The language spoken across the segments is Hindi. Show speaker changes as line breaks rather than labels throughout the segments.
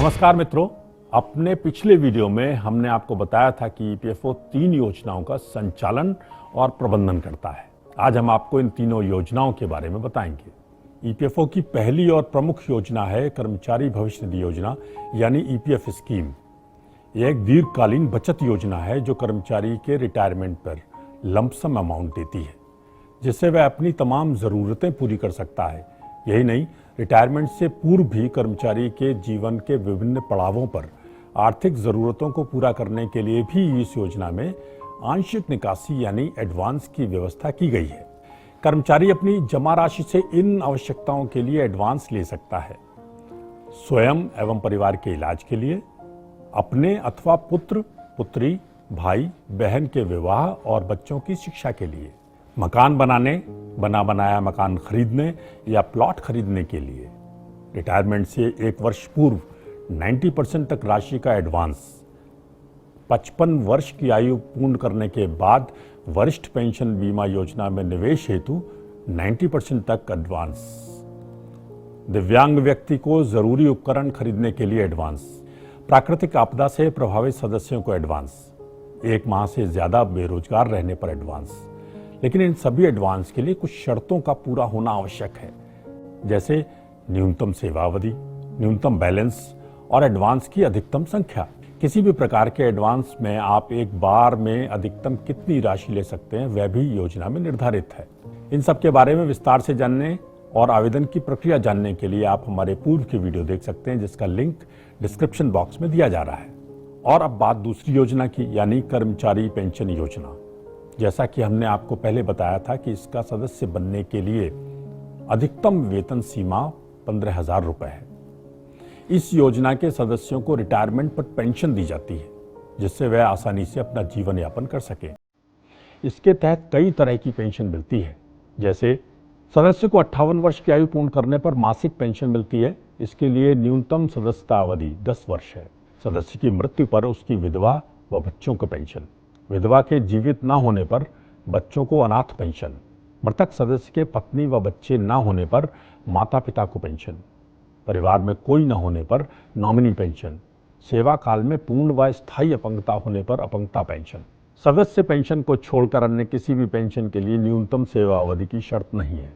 नमस्कार मित्रों, अपने पिछले वीडियो में हमने आपको बताया था कि ईपीएफओ 3 योजनाओं का संचालन और प्रबंधन करता है। आज हम आपको इन तीनों योजनाओं के बारे में बताएंगे। ईपीएफओ की पहली और प्रमुख योजना है कर्मचारी भविष्य निधि योजना यानी ईपीएफ स्कीम। यह एक दीर्घकालीन बचत योजना है जो कर्मचारी के रिटायरमेंट पर लंपसम अमाउंट देती है, जिससे वह अपनी तमाम ज़रूरतें पूरी कर सकता है। यही नहीं, रिटायरमेंट से पूर्व भी कर्मचारी के जीवन के विभिन्न पड़ावों पर आर्थिक ज़रूरतों को पूरा करने के लिए भी इस योजना में आंशिक निकासी यानी एडवांस की व्यवस्था की गई है। कर्मचारी अपनी जमा राशि से इन आवश्यकताओं के लिए एडवांस ले सकता है। स्वयं एवं परिवार के इलाज के लिए, अपने अथवा पुत्र पुत्री भाई बहन के विवाह और बच्चों की शिक्षा के लिए, मकान बनाने, बना बनाया मकान खरीदने या प्लॉट खरीदने के लिए, रिटायरमेंट से 1 वर्ष पूर्व 90% तक राशि का एडवांस, 55 वर्ष की आयु पूर्ण करने के बाद वरिष्ठ पेंशन बीमा योजना में निवेश हेतु 90% तक एडवांस, दिव्यांग व्यक्ति को जरूरी उपकरण खरीदने के लिए एडवांस, प्राकृतिक आपदा से प्रभावित सदस्यों को एडवांस, 1 माह से ज्यादा बेरोजगार रहने पर एडवांस। लेकिन इन सभी एडवांस के लिए कुछ शर्तों का पूरा होना आवश्यक है, जैसे न्यूनतम सेवावधि, न्यूनतम बैलेंस और एडवांस की अधिकतम संख्या। किसी भी प्रकार के एडवांस में आप एक बार में अधिकतम कितनी राशि ले सकते हैं वह भी योजना में निर्धारित है। इन सब के बारे में विस्तार से जानने और आवेदन की प्रक्रिया जानने के लिए आप हमारे पूर्व की वीडियो देख सकते हैं, जिसका लिंक डिस्क्रिप्शन बॉक्स में दिया जा रहा है। और अब बात दूसरी योजना की, यानी कर्मचारी पेंशन योजना। जैसा कि हमने आपको पहले बताया था कि इसका सदस्य बनने के लिए अधिकतम वेतन सीमा 15,000 रुपए है। इस योजना के सदस्यों को रिटायरमेंट पर पेंशन दी जाती है, जिससे वह आसानी से अपना जीवन यापन कर सके। इसके तहत कई तरह की पेंशन मिलती है, जैसे सदस्य को 58 वर्ष की आयु पूर्ण करने पर मासिक पेंशन मिलती है। इसके लिए न्यूनतम सदस्यता अवधि 10 वर्ष है। सदस्य की मृत्यु पर उसकी विधवा व बच्चों को पेंशन, विधवा के जीवित न होने पर बच्चों को अनाथ पेंशन, मृतक सदस्य के पत्नी व बच्चे न होने पर माता पिता को पेंशन, परिवार में कोई न होने पर नॉमिनी पेंशन, सेवा काल में पूर्ण व स्थायी अपंगता होने पर अपंगता पेंशन। सदस्य पेंशन को छोड़कर अन्य किसी भी पेंशन के लिए न्यूनतम सेवा अवधि की शर्त नहीं है।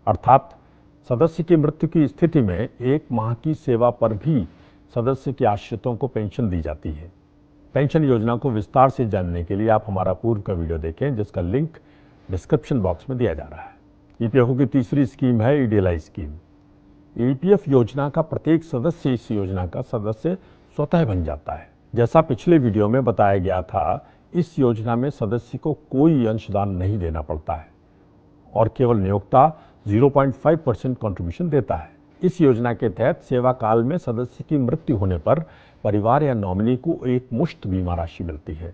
अर्थात सदस्य की मृत्यु की स्थिति में 1 माह की सेवा पर भी सदस्य के आश्रितों को पेंशन दी जाती है। पेंशन योजना को विस्तार से जानने के लिए आप हमारा पूर्व का वीडियो देखें, जिसका लिंक डिस्क्रिप्शन बॉक्स में दिया जा रहा है। ईपीएफओ की तीसरी स्कीम है ईडीएलआई स्कीम। ईपीएफ योजना का प्रत्येक सदस्य इस योजना का सदस्य स्वतः बन जाता है। जैसा पिछले वीडियो में बताया गया था, इस योजना में सदस्य को कोई अंशदान नहीं देना पड़ता है और केवल नियोक्ता 0.5% कंट्रीब्यूशन देता है। इस योजना के तहत सेवा काल में सदस्य की मृत्यु होने पर परिवार या नॉमिनी को एक मुश्त बीमा राशि मिलती है,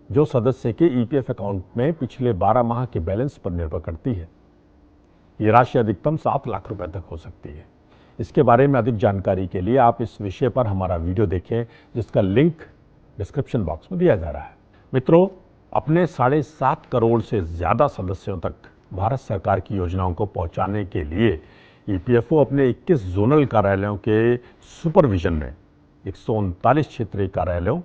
जो सदस्य के ईपीएफ अकाउंट में पिछले 12 माह के बैलेंस पर निर्भर करती है। ये राशि अधिकतम 7 लाख रुपए तक हो सकती है। इसके बारे में अधिक जानकारी के लिए आप इस विषय पर हमारा वीडियो देखें, जिसका लिंक डिस्क्रिप्शन बॉक्स में दिया जा रहा है। मित्रों, अपने 7.5 करोड़ से ज्यादा सदस्यों तक भारत सरकार की योजनाओं को पहुंचाने के लिए ईपीएफओ अपने 21 जोनल कार्यालयों के सुपरविजन में 139 क्षेत्रीय कार्यालयों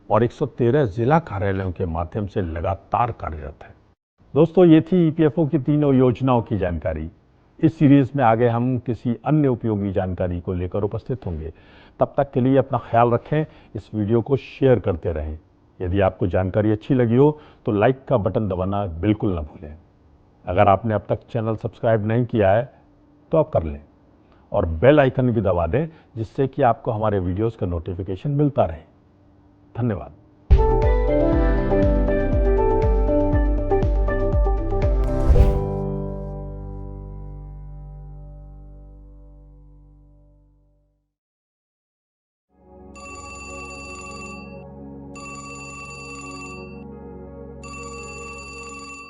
और 113 जिला कार्यालयों के माध्यम से लगातार कार्यरत है। दोस्तों, ये थी ईपीएफओ की तीनों योजनाओं की जानकारी। इस सीरीज में आगे हम किसी अन्य उपयोगी जानकारी को लेकर उपस्थित होंगे। तब तक के लिए अपना ख्याल रखें, इस वीडियो को शेयर करते रहें। यदि आपको जानकारी अच्छी लगी हो तो लाइक का बटन दबाना बिल्कुल न भूलें। अगर आपने अब तक चैनल सब्सक्राइब नहीं किया है तो आप कर लें और बेल आइकन भी दबा दें, जिससे कि आपको हमारे वीडियोस का नोटिफिकेशन मिलता रहे। धन्यवाद।